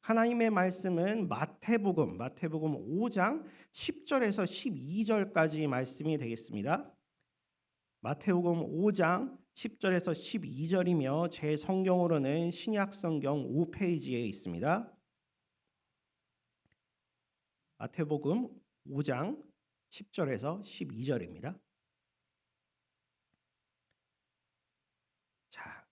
하나님의 말씀은 마태복음 5장 10절에서 12절까지 말씀이 되겠습니다. 마태복음 5장 10절에서 12절이며 제 성경으로는 신약 성경 5페이지에 있습니다. 마태복음 5장 10절에서 12절입니다. 자,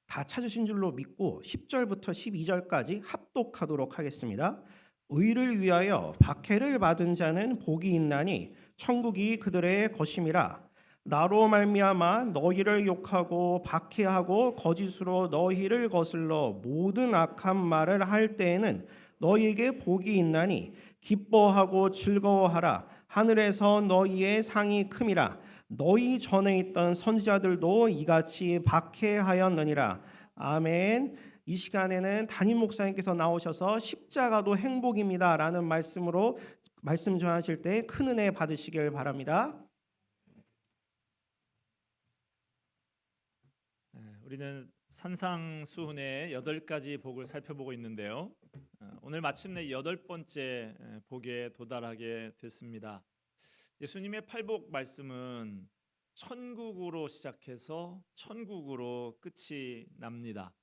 다 찾으신 줄로 믿고 10절부터 12절까지 합독하도록 하겠습니다. 의를 위하여 박해를 받은 자는 복이 있나니 천국이 그들의 것임이라. 나로 말미암아 너희를 욕하고 박해하고 거짓으로 너희를 거슬러 모든 악한 말을 할 때에는 너희에게 복이 있나니 기뻐하고 즐거워하라. 하늘에서 너희의 상이 큼이라. 너희 전에 있던 선지자들도 이같이 박해하였느니라. 아멘. 이 시간에는 담임 목사님께서 나오셔서 십자가도 행복입니다라는 말씀으로 말씀 전하실 때 큰 은혜 받으시길 바랍니다. 우리는 산상수훈의 8가지 복을 살펴보고 있는데요. 오늘 마침내 8번째 복에 도달하게 됐습니다. 예수님의 팔복 말씀은 천국으로 시작해서 천국으로 끝이 납니다.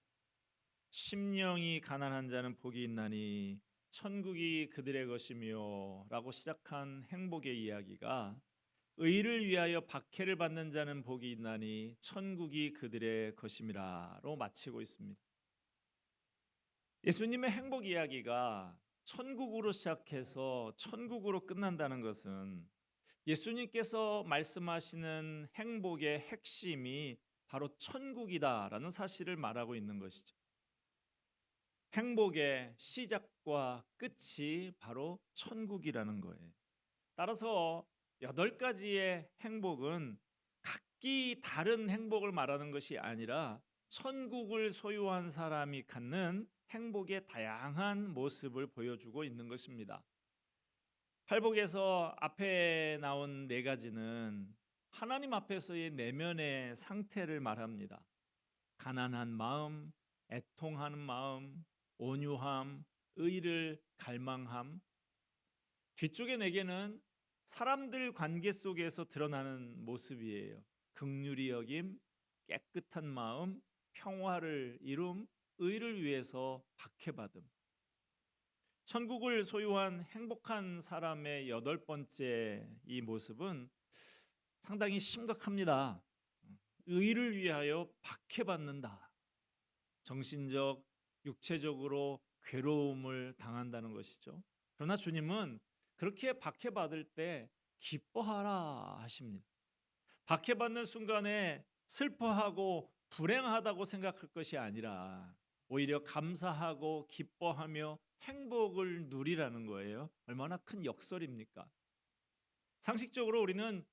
심령이 가난한 자는 복이 있나니 천국이 그들의 것이며 라고 시작한 행복의 이야기가 의를 위하여 박해를 받는 자는 복이 있나니 천국이 그들의 것임이라로 마치고 있습니다. 예수님의 행복 이야기가 천국으로 시작해서 천국으로 끝난다는 것은 예수님께서 말씀하시는 행복의 핵심이 바로 천국이다라는 사실을 말하고 있는 것이죠. 행복의 시작과 끝이 바로 천국이라는 거예요. 따라서 8가지의 행복은 각기 다른 행복을 말하는 것이 아니라 천국을 소유한 사람이 갖는 행복의 다양한 모습을 보여주고 있는 것입니다. 팔복에서 앞에 나온 4가지는 하나님 앞에서의 내면의 상태를 말합니다. 가난한 마음, 애통하는 마음, 온유함, 의를 갈망함. 뒤쪽의 4개는 사람들 관계 속에서 드러나는 모습이에요. 긍휼히 여김, 깨끗한 마음, 평화를 이룸, 의를 위해서 박해받음. 천국을 소유한 행복한 사람의 8번째 이 모습은 상당히 심각합니다. 의를 위하여 박해받는다. 정신적, 육체적으로 괴로움을 당한다는 것이죠. 그러나 주님은 그렇게 박해받을 때 기뻐하라 하십니다. 박해받는 순간에 슬퍼하고 불행하다고 생각할 것이 아니라 오히려 감사하고 기뻐하며 행복을 누리라는 거예요. 얼마나 큰 역설입니까? 상식적으로 우리는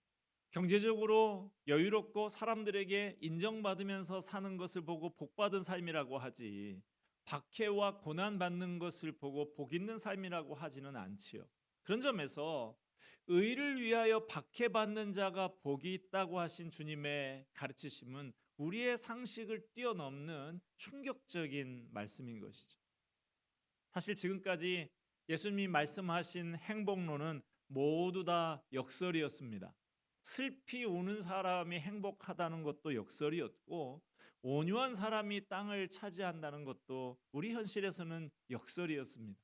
경제적으로 여유롭고 사람들에게 인정받으면서 사는 것을 보고 복받은 삶이라고 하지, 박해와 고난받는 것을 보고 복 있는 삶이라고 하지는 않지요. 그런 점에서 의를 위하여 박해받는 자가 복이 있다고 하신 주님의 가르치심은 우리의 상식을 뛰어넘는 충격적인 말씀인 것이죠. 사실 지금까지 예수님이 말씀하신 행복론은 모두 다 역설이었습니다. 슬피 우는 사람이 행복하다는 것도 역설이었고, 온유한 사람이 땅을 차지한다는 것도 우리 현실에서는 역설이었습니다.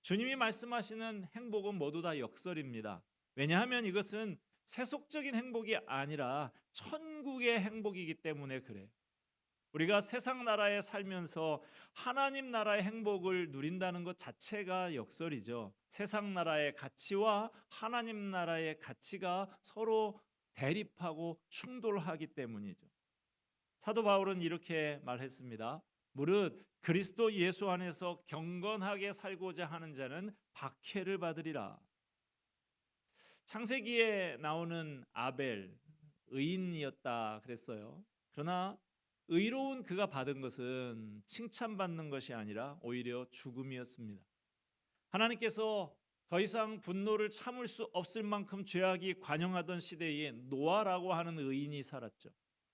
주님이 말씀하시는 행복은 모두 다 역설입니다. 왜냐하면 이것은 세속적인 행복이 아니라 천국의 행복이기 때문에 그래요. 우리가 세상 나라에 살면서 하나님 나라의 행복을 누린다는 것 자체가 역설이죠. 세상 나라의 가치와 하나님 나라의 가치가 서로 대립하고 충돌하기 때문이죠. 사도 바울은 이렇게 말했습니다. 무릇 그리스도 예수 안에서 경건하게 살고자 하는 자는 박해를 받으리라. 창세기에 나오는 아벨, 의인이었다 그랬어요. 그러나 의로운 그가 받은 것은 칭찬받는 것이 아니라 오히려 죽음이었습니다. 하나님께서 더 이상 분노를 참을 수 없을 만큼 죄악이 관영하던 시대에 노아라고 하는 의인이 살았죠.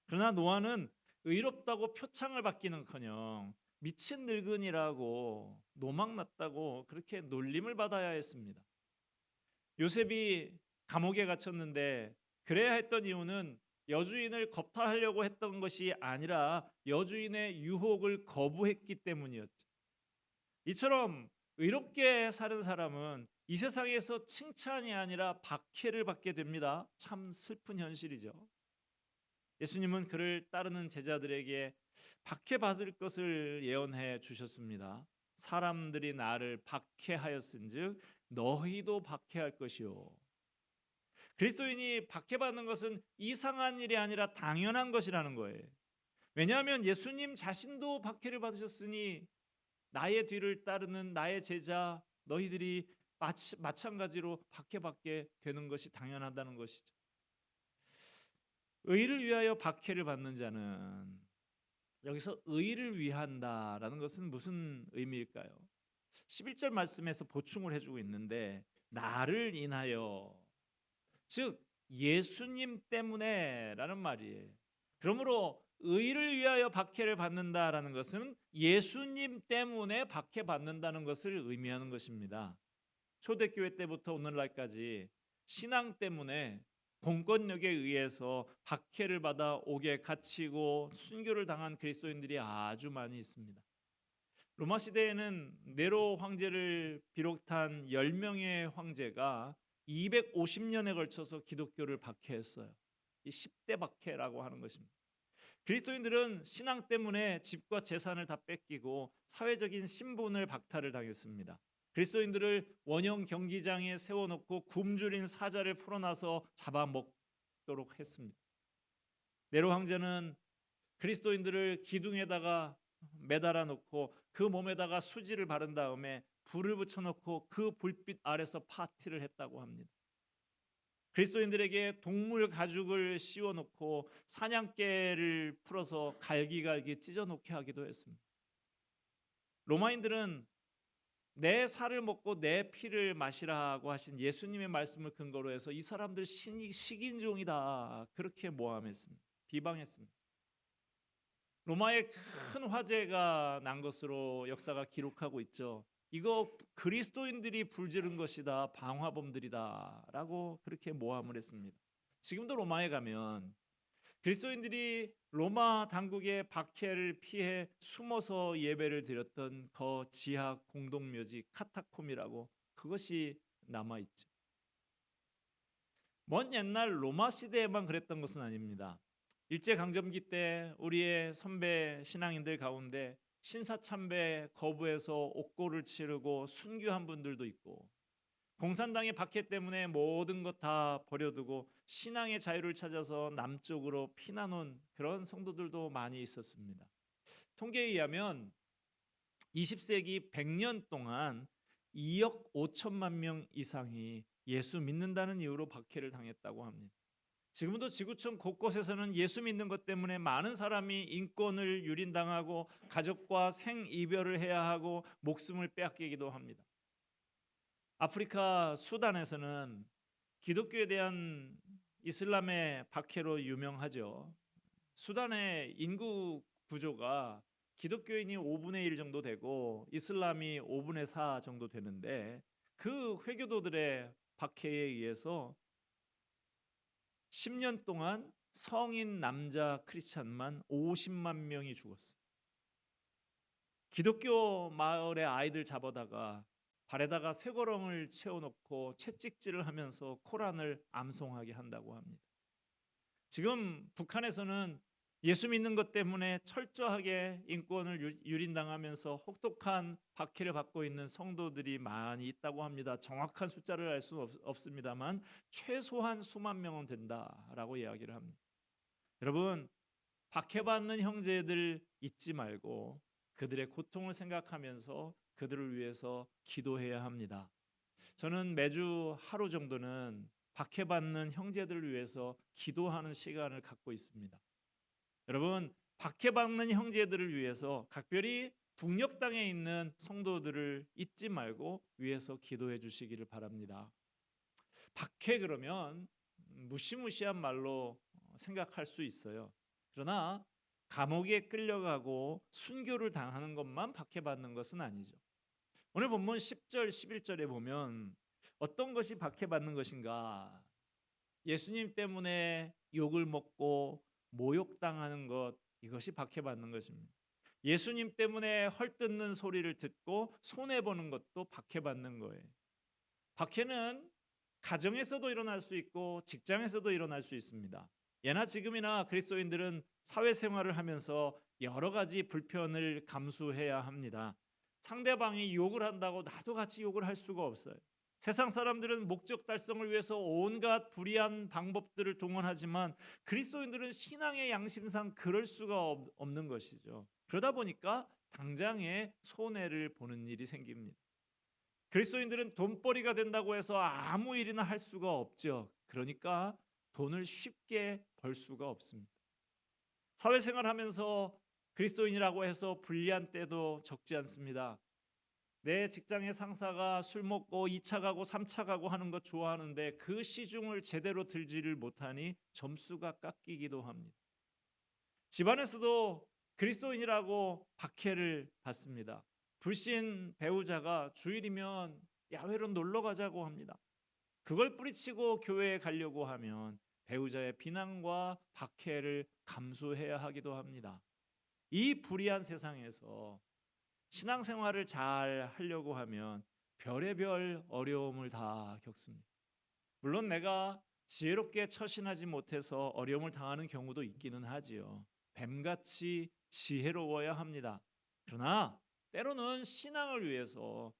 그러나 노아는 의롭다고 표창을 받기는커녕 미친 늙은이라고 노망났다고 그렇게 놀림을 받아야 했습니다. 요셉이 감옥에 갇혔는데 그래야 했던 이유는 여주인을 겁탈하려고 했던 것이 아니라 여주인의 유혹을 거부했기 때문이었죠. 이처럼 의롭게 사는 사람은 이 세상에서 칭찬이 아니라 박해를 받게 됩니다. 참 슬픈 현실이죠. 예수님은 그를 따르는 제자들에게 박해받을 것을 예언해 주셨습니다. 사람들이 나를 박해하였은즉 너희도 박해할 것이요. 그리스도인이 박해받는 것은 이상한 일이 아니라 당연한 것이라는 거예요. 왜냐하면 예수님 자신도 박해를 받으셨으니 나의 뒤를 따르는 나의 제자 너희들이 마찬가지로 박해받게 되는 것이 당연하다는 것이죠. 의를 위하여 박해를 받는 자는, 여기서 의를 위한다라는 것은 무슨 의미일까요? 11절 말씀에서 보충을 해주고 있는데 나를 인하여, 즉 예수님 때문에라는 말이에요. 그러므로 의를 위하여 박해를 받는다라는 것은 예수님 때문에 박해받는다는 것을 의미하는 것입니다. 초대교회 때부터 오늘날까지 신앙 때문에 공권력에 의해서 박해를 받아 옥에 갇히고 순교를 당한 그리스도인들이 아주 많이 있습니다. 로마 시대에는 네로 황제를 비롯한 10명의 황제가 250년에 걸쳐서 기독교를 박해했어요. 이 10대 박해라고 하는 것입니다. 그리스도인들은 신앙 때문에 집과 재산을 다 뺏기고 사회적인 신분을 박탈을 당했습니다. 그리스도인들을 원형 경기장에 세워놓고 굶주린 사자를 풀어놔서 잡아먹도록 했습니다. 네로 황제는 그리스도인들을 기둥에다가 매달아 놓고 그 몸에다가 수지를 바른 다음에 불을 붙여놓고 그 불빛 아래서 파티를 했다고 합니다. 그리스도인들에게 동물 가죽을 씌워놓고 사냥개를 풀어서 갈기갈기 찢어놓게 하기도 했습니다. 로마인들은 내 살을 먹고 내 피를 마시라고 하신 예수님의 말씀을 근거로 해서 이 사람들 식인종이다 그렇게 모함했습니다. 비방했습니다. 로마에 큰 화재가 난 것으로 역사가 기록하고 있죠. 이거 그리스도인들이 불지른 것이다, 방화범들이다라고 그렇게 모함을 했습니다. 지금도 로마에 가면 그리스도인들이 로마 당국의 박해를 피해 숨어서 예배를 드렸던 지하 공동묘지 카타콤이라고, 그것이 남아 있죠. 먼 옛날 로마 시대에만 그랬던 것은 아닙니다. 일제강점기 때 우리의 선배 신앙인들 가운데 신사참배 거부해서 옥고를 치르고 순교한 분들도 있고, 공산당의 박해 때문에 모든 것 다 버려두고 신앙의 자유를 찾아서 남쪽으로 피난온 그런 성도들도 많이 있었습니다. 통계에 의하면 20세기 100년 동안 2억 5천만 명 이상이 예수 믿는다는 이유로 박해를 당했다고 합니다. 지금도 지구촌 곳곳에서는 예수 믿는 것 때문에 많은 사람이 인권을 유린당하고 가족과 생이별을 해야 하고 목숨을 빼앗기기도 합니다. 아프리카 수단에서는 기독교에 대한 이슬람의 박해로 유명하죠. 수단의 인구 구조가 기독교인이 5분의 1 정도 되고 이슬람이 5분의 4 정도 되는데, 그 회교도들의 박해에 의해서 10년 동안 성인 남자 크리스찬만 50만 명이 죽었어요. 기독교 마을의 아이들 잡아다가 발에다가 쇠거렁을 채워놓고 채찍질을 하면서 코란을 암송하게 한다고 합니다. 지금 북한에서는 예수 믿는 것 때문에 철저하게 인권을 유린당하면서 혹독한 박해를 받고 있는 성도들이 많이 있다고 합니다. 정확한 숫자를 알 수 없습니다만 최소한 수만 명은 된다라고 이야기를 합니다. 여러분, 박해받는 형제들 잊지 말고 그들의 고통을 생각하면서 그들을 위해서 기도해야 합니다. 저는 매주 하루 정도는 박해받는 형제들을 위해서 기도하는 시간을 갖고 있습니다. 여러분, 박해받는 형제들을 위해서 각별히 북녘 땅에 있는 성도들을 잊지 말고 위해서 기도해 주시기를 바랍니다. 박해 그러면 무시무시한 말로 생각할 수 있어요. 그러나 감옥에 끌려가고 순교를 당하는 것만 박해받는 것은 아니죠. 오늘 본문 10절, 11절에 보면 어떤 것이 박해받는 것인가? 예수님 때문에 욕을 먹고 모욕당하는 것, 이것이 박해받는 것입니다. 예수님 때문에 헐뜯는 소리를 듣고 손해보는 것도 박해받는 거예요. 박해는 가정에서도 일어날 수 있고 직장에서도 일어날 수 있습니다. 예나 지금이나 그리스도인들은 사회생활을 하면서 여러 가지 불편을 감수해야 합니다. 상대방이 욕을 한다고 나도 같이 욕을 할 수가 없어요. 세상 사람들은 목적 달성을 위해서 온갖 불의한 방법들을 동원하지만 그리스도인들은 신앙의 양심상 그럴 수가 없는 것이죠. 그러다 보니까 당장에 손해를 보는 일이 생깁니다. 그리스도인들은 돈벌이가 된다고 해서 아무 일이나 할 수가 없죠. 그러니까 돈을 쉽게 벌 수가 없습니다. 사회생활 하면서 그리스도인이라고 해서 불리한 때도 적지 않습니다. 내 직장의 상사가 술 먹고 2차 가고 3차 가고 하는 것 좋아하는데 그 시중을 제대로 들지를 못하니 점수가 깎이기도 합니다. 집안에서도 그리스도인이라고 박해를 받습니다. 불신 배우자가 주일이면 야외로 놀러 가자고 합니다. 그걸 뿌리치고 교회에 가려고 하면 배우자의 비난과 박해를 감수해야 하기도 합니다. 이 불의한 세상에서 신앙생활을 잘 하려고 하면 별의별 어려움을 다 겪습니다. 물론 내가 지혜롭게 처신하지 못해서 어려움을 당하는 경우도 있기는 하지요. 뱀같이 지혜로워야 합니다. 그러나 때로는 신앙을 위해서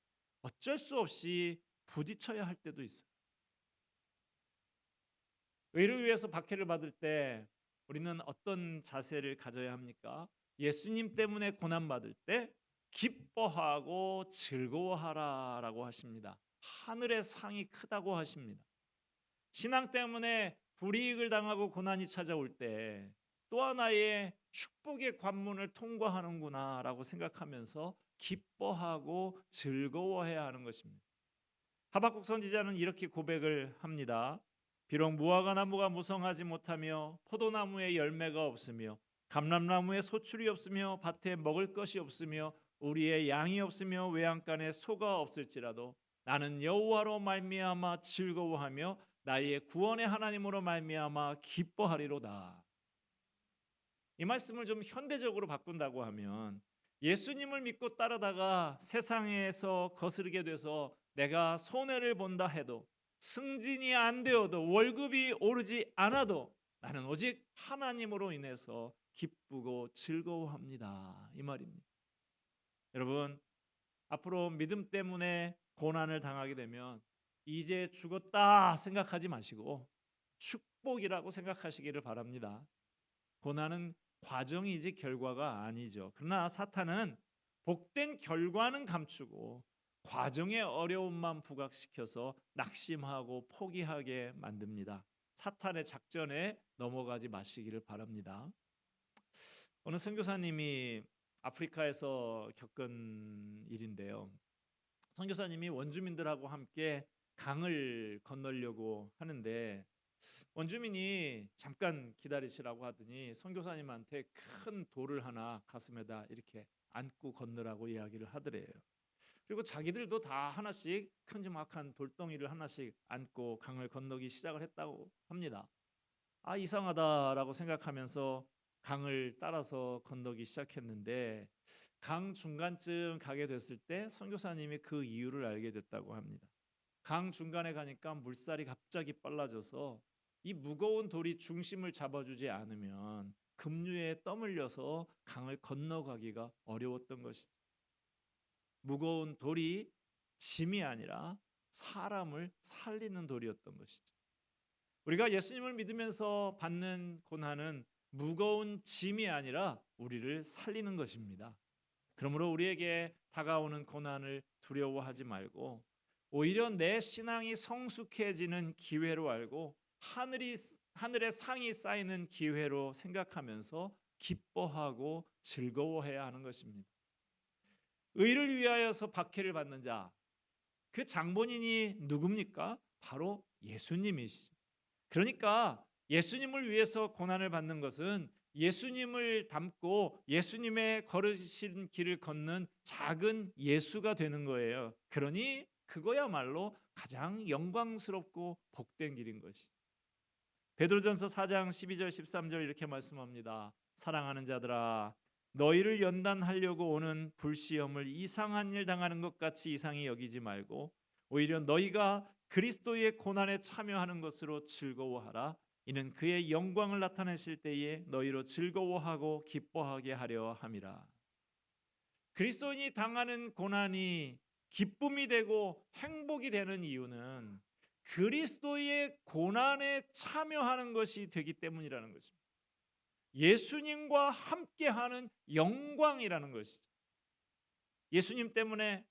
어쩔 수 없이 부딪혀야 할 때도 있어요. 의를 위해서 박해를 받을 때 우리는 어떤 자세를 가져야 합니까? 예수님 때문에 고난받을 때 기뻐하고 즐거워하라라고 하십니다. 하늘의 상이 크다고 하십니다. 신앙 때문에 불이익을 당하고 고난이 찾아올 때 또 하나의 축복의 관문을 통과하는구나라고 생각하면서 기뻐하고 즐거워해야 하는 것입니다. 하박국 선지자는 이렇게 고백을 합니다. 비록 무화과 나무가 무성하지 못하며 포도나무에 열매가 없으며 감람나무에 소출이 없으며 밭에 먹을 것이 없으며 우리의 양이 없으며 외양간에 소가 없을지라도 나는 여호와로 말미암아 즐거워하며 나의 구원의 하나님으로 말미암아 기뻐하리로다. 이 말씀을 좀 현대적으로 바꾼다고 하면 예수님을 믿고 따르다가 세상에서 거스르게 돼서 내가 손해를 본다 해도 승진이 안 되어도 월급이 오르지 않아도 나는 오직 하나님으로 인해서 기쁘고 즐거워합니다. 이 말입니다. 여러분, 앞으로 믿음 때문에 고난을 당하게 되면 이제 죽었다 생각하지 마시고 축복이라고 생각하시기를 바랍니다. 고난은 과정이지 결과가 아니죠. 그러나 사탄은 복된 결과는 감추고 과정의 어려움만 부각시켜서 낙심하고 포기하게 만듭니다. 사탄의 작전에 넘어가지 마시기를 바랍니다. 어느 선교사님이 아프리카에서 겪은 일인데요. 선교사님이 원주민들하고 함께 강을 건너려고 하는데 원주민이 잠깐 기다리시라고 하더니 선교사님한테 큰 돌을 하나 가슴에다 이렇게 안고 건너라고 이야기를 하더래요. 그리고 자기들도 다 하나씩 큼지막한 돌덩이를 하나씩 안고 강을 건너기 시작을 했다고 합니다. 아, 이상하다라고 생각하면서 강을 따라서 건너기 시작했는데 강 중간쯤 가게 됐을 때 선교사님이 그 이유를 알게 됐다고 합니다. 강 중간에 가니까 물살이 갑자기 빨라져서 이 무거운 돌이 중심을 잡아주지 않으면 급류에 떠밀려서 강을 건너가기가 어려웠던 것이죠. 무거운 돌이 짐이 아니라 사람을 살리는 돌이었던 것이죠. 우리가 예수님을 믿으면서 받는 고난은 무거운 짐이 아니라 우리를 살리는 것입니다. 그러므로 우리에게 다가오는 고난을 두려워하지 말고 오히려 내 신앙이 성숙해지는 기회로 알고 하늘의 상이 쌓이는 기회로 생각하면서 기뻐하고 즐거워해야 하는 것입니다. 의를 위하여서 박해를 받는 자, 그 장본인이 누굽니까? 바로 예수님이시죠. 그러니까 예수님을 위해서 고난을 받는 것은 예수님을 닮고 예수님의 걸으신 길을 걷는 작은 예수가 되는 거예요. 그러니 그거야말로 가장 영광스럽고 복된 길인 것이죠. 베드로전서 4장 12절 13절 이렇게 말씀합니다. 사랑하는 자들아, 너희를 연단하려고 오는 불시험을 이상한 일 당하는 것 같이 이상히 여기지 말고 오히려 너희가 그리스도의 고난에 참여하는 것으로 즐거워하라. 이는 그의 영광을 나타내실 때에 너희로 즐거워하고 기뻐하게 하려 함이라. 그리스도인이 당하는 고난이 기쁨이 되고 행복이 되는 이유는 그리스도의 고난에 참여하는 것이 되기 때문이라는 것입니다. 예수님과 함께하는 영광이라는 것이죠. 예수님 때문에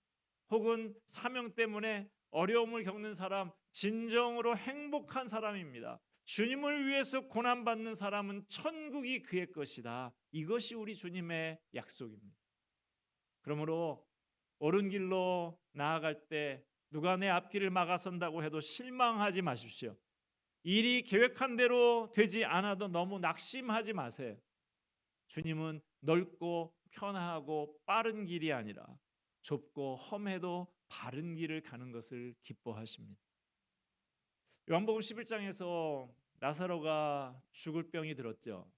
혹은 사명 때문에 어려움을 겪는 사람, 진정으로 행복한 사람입니다. 주님을 위해서 고난받는 사람은 천국이 그의 것이다. 이것이 우리 주님의 약속입니다. 그러므로 옳은 길로 나아갈 때 누가 내 앞길을 막아선다고 해도 실망하지 마십시오. 일이 계획한 대로 되지 않아도 너무 낙심하지 마세요. 주님은 넓고 편하고 빠른 길이 아니라 좁고 험해도 바른 길을 가는 것을 기뻐하십니다. 요한복음 11장에서 나사로가 죽을 병이 들었죠.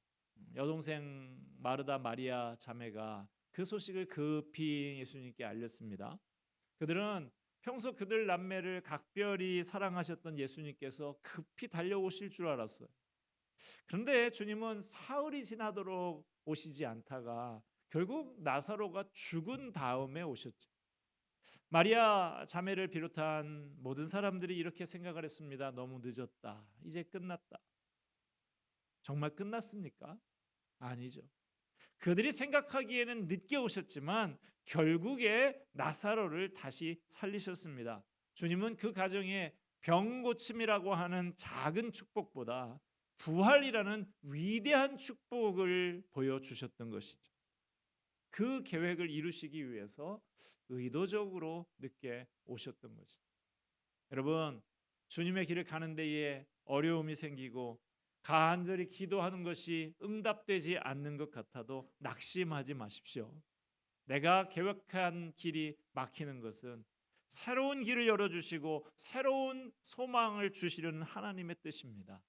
여동생 마르다 마리아 자매가 그 소식을 급히 예수님께 알렸습니다. 그들은 평소 그들 남매를 각별히 사랑하셨던 예수님께서 급히 달려오실 줄 알았어요. 그런데 주님은 사흘이 지나도록 오시지 않다가 결국 나사로가 죽은 다음에 오셨죠. 마리아 자매를 비롯한 모든 사람들이 이렇게 생각을 했습니다. 너무 늦었다. 이제 끝났다. 정말 끝났습니까? 아니죠. 그들이 생각하기에는 늦게 오셨지만 결국에 나사로를 다시 살리셨습니다. 주님은 그 가정에 병 고침이라고 하는 작은 축복보다 부활이라는 위대한 축복을 보여주셨던 것이죠. 그 계획을 이루시기 위해서 의도적으로 늦게 오셨던 것이죠. 여러분, 주님의 길을 가는 데에 어려움이 생기고 간절히 기도하는 것이 응답되지 않는 것 같아도 낙심하지 마십시오. 내가 계획한 길이 막히는 것은 새로운 길을 열어주시고 새로운 소망을 주시려는 하나님의 뜻입니다.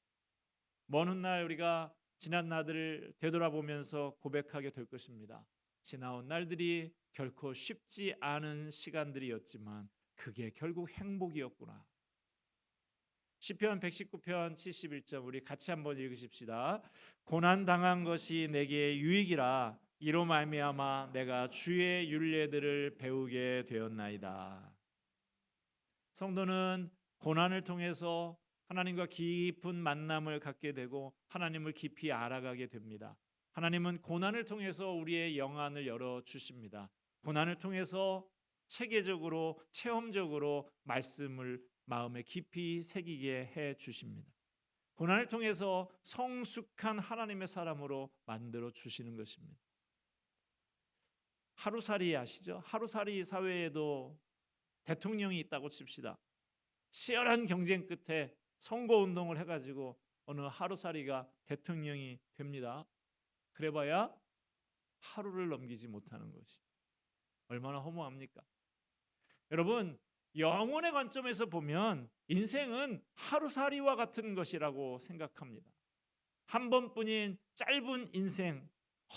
먼 훗날 우리가 지난 날들을 되돌아보면서 고백하게 될 것입니다. 지나온 날들이 결코 쉽지 않은 시간들이었지만 그게 결국 행복이었구나. 시편 119편 71절 우리 같이 한번 읽으십시다. 고난 당한 것이 내게 유익이라 이로 말미암아 내가 주의 율례들을 배우게 되었나이다. 성도는 고난을 통해서 하나님과 깊은 만남을 갖게 되고 하나님을 깊이 알아가게 됩니다. 하나님은 고난을 통해서 우리의 영안을 열어 주십니다. 고난을 통해서 체계적으로 체험적으로 말씀을 마음에 깊이 새기게 해 주십니다. 고난을 통해서 성숙한 하나님의 사람으로 만들어 주시는 것입니다. 하루살이 아시죠? 하루살이 사회에도 대통령이 있다고 칩시다. 치열한 경쟁 끝에 선거운동을 해가지고 어느 하루살이가 대통령이 됩니다. 그래봐야 하루를 넘기지 못하는 것이 얼마나 허무합니까? 여러분, 영혼의 관점에서 보면 인생은 하루살이와 같은 것이라고 생각합니다. 한 번뿐인 짧은 인생,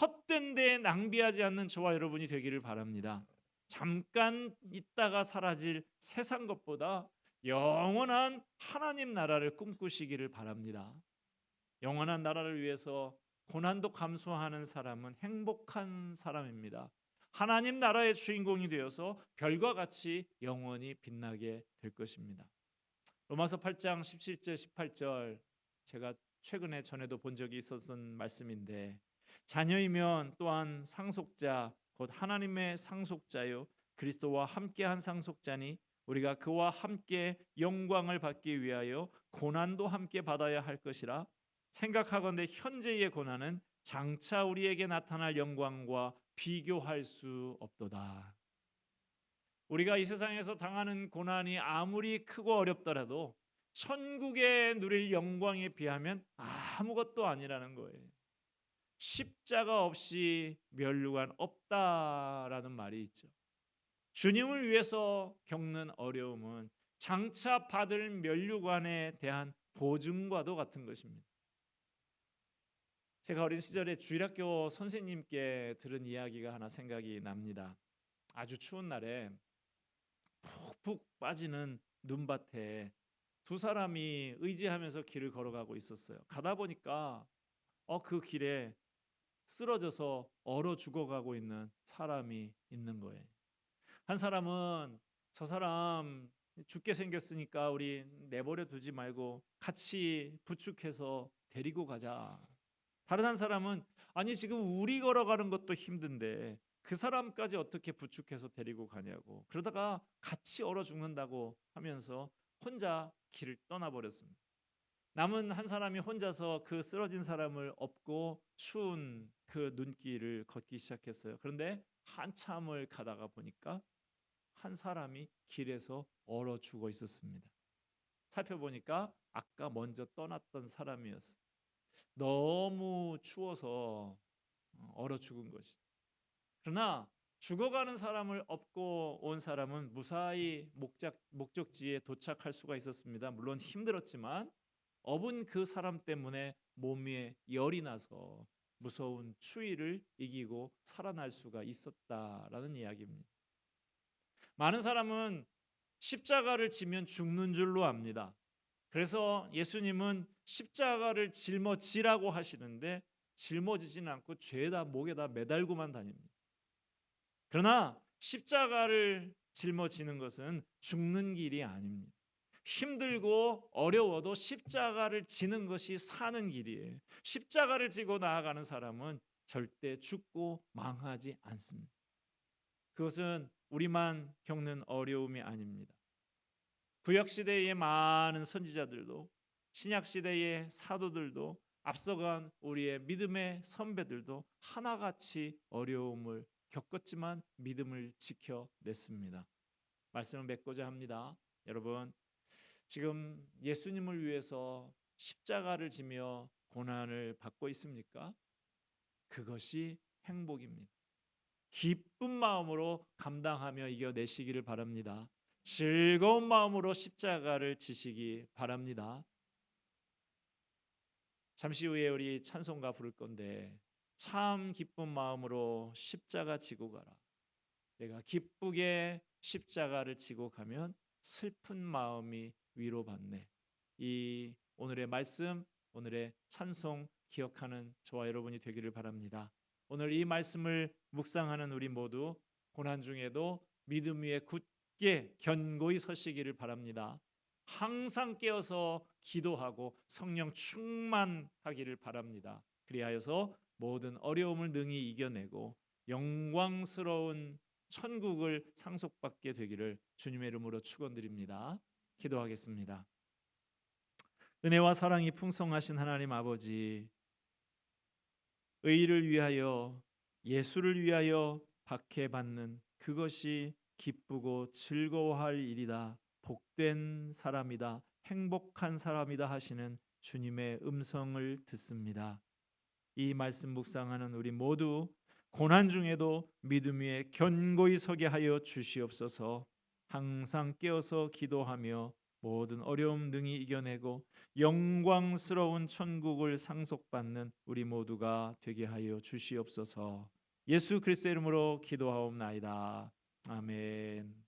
헛된 데에 낭비하지 않는 저와 여러분이 되기를 바랍니다. 잠깐 있다가 사라질 세상 것보다 영원한 하나님 나라를 꿈꾸시기를 바랍니다. 영원한 나라를 위해서 고난도 감수하는 사람은 행복한 사람입니다. 하나님 나라의 주인공이 되어서 별과 같이 영원히 빛나게 될 것입니다. 로마서 8장 17절 18절 제가 최근에 전에도 본 적이 있었던 말씀인데 자녀이면 또한 상속자 곧 하나님의 상속자요 그리스도와 함께한 상속자니 우리가 그와 함께 영광을 받기 위하여 고난도 함께 받아야 할 것이라 생각하건대 현재의 고난은 장차 우리에게 나타날 영광과 비교할 수 없도다. 우리가 이 세상에서 당하는 고난이 아무리 크고 어렵더라도 천국에 누릴 영광에 비하면 아무것도 아니라는 거예요. 십자가 없이 면류관 없다라는 말이 있죠. 주님을 위해서 겪는 어려움은 장차 받을 면류관에 대한 보증과도 같은 것입니다. 제가 어린 시절에 주일학교 선생님께 들은 이야기가 하나 생각이 납니다. 아주 추운 날에 푹푹 빠지는 눈밭에 두 사람이 의지하면서 길을 걸어가고 있었어요. 가다 보니까 그 길에 쓰러져서 얼어 죽어가고 있는 사람이 있는 거예요. 한 사람은 저 사람 죽게 생겼으니까 우리 내버려 두지 말고 같이 부축해서 데리고 가자. 다른 한 사람은 아니 지금 우리 걸어가는 것도 힘든데 그 사람까지 어떻게 부축해서 데리고 가냐고. 그러다가 같이 얼어 죽는다고 하면서 혼자 길을 떠나버렸습니다. 남은 한 사람이 혼자서 그 쓰러진 사람을 업고 추운 그 눈길을 걷기 시작했어요. 그런데 한참을 가다가 보니까 한 사람이 길에서 얼어 죽어 있었습니다. 살펴보니까 아까 먼저 떠났던 사람이었어요. 너무 추워서 얼어 죽은 것이죠. 그러나 죽어가는 사람을 업고 온 사람은 무사히 목적지에 도착할 수가 있었습니다. 물론 힘들었지만 업은 그 사람 때문에 몸 위에 열이 나서 무서운 추위를 이기고 살아날 수가 있었다라는 이야기입니다. 많은 사람은 십자가를 지면 죽는 줄로 압니다. 그래서 예수님은 십자가를 짊어지라고 하시는데 짊어지지는 않고 죄다 목에다 매달고만 다닙니다. 그러나 십자가를 짊어지는 것은 죽는 길이 아닙니다. 힘들고 어려워도 십자가를 지는 것이 사는 길이에요. 십자가를 지고 나아가는 사람은 절대 죽고 망하지 않습니다. 그것은 우리만 겪는 어려움이 아닙니다. 구약 시대의 많은 선지자들도 신약 시대의 사도들도 앞서간 우리의 믿음의 선배들도 하나같이 어려움을 겪었지만 믿음을 지켜냈습니다. 말씀을 맺고자 합니다. 여러분, 지금 예수님을 위해서 십자가를 지며 고난을 받고 있습니까? 그것이 행복입니다. 기쁜 마음으로 감당하며 이겨내시기를 바랍니다. 즐거운 마음으로 십자가를 지시기 바랍니다. 잠시 후에 우리 찬송가 부를 건데 참 기쁜 마음으로 십자가 지고 가라. 내가 기쁘게 십자가를 지고 가면 슬픈 마음이 위로받네. 이 오늘의 말씀, 오늘의 찬송 기억하는 저와 여러분이 되기를 바랍니다. 오늘 이 말씀을 묵상하는 우리 모두 고난 중에도 믿음 위에 굳게 견고히 서시기를 바랍니다. 항상 깨어서 기도하고 성령 충만하기를 바랍니다. 그리하여서 모든 어려움을 능히 이겨내고 영광스러운 천국을 상속받게 되기를 주님의 이름으로 축원드립니다. 기도하겠습니다. 은혜와 사랑이 풍성하신 하나님 아버지, 의를 위하여 예수를 위하여 박해받는 그것이 기쁘고 즐거워할 일이다. 복된 사람이다. 행복한 사람이다 하시는 주님의 음성을 듣습니다. 이 말씀 묵상하는 우리 모두 고난 중에도 믿음 위에 견고히 서게 하여 주시옵소서. 항상 깨어서 기도하며 모든 어려움 능히 이겨내고 영광스러운 천국을 상속받는 우리 모두가 되게 하여 주시옵소서. 예수 그리스도의 이름으로 기도하옵나이다. 아멘.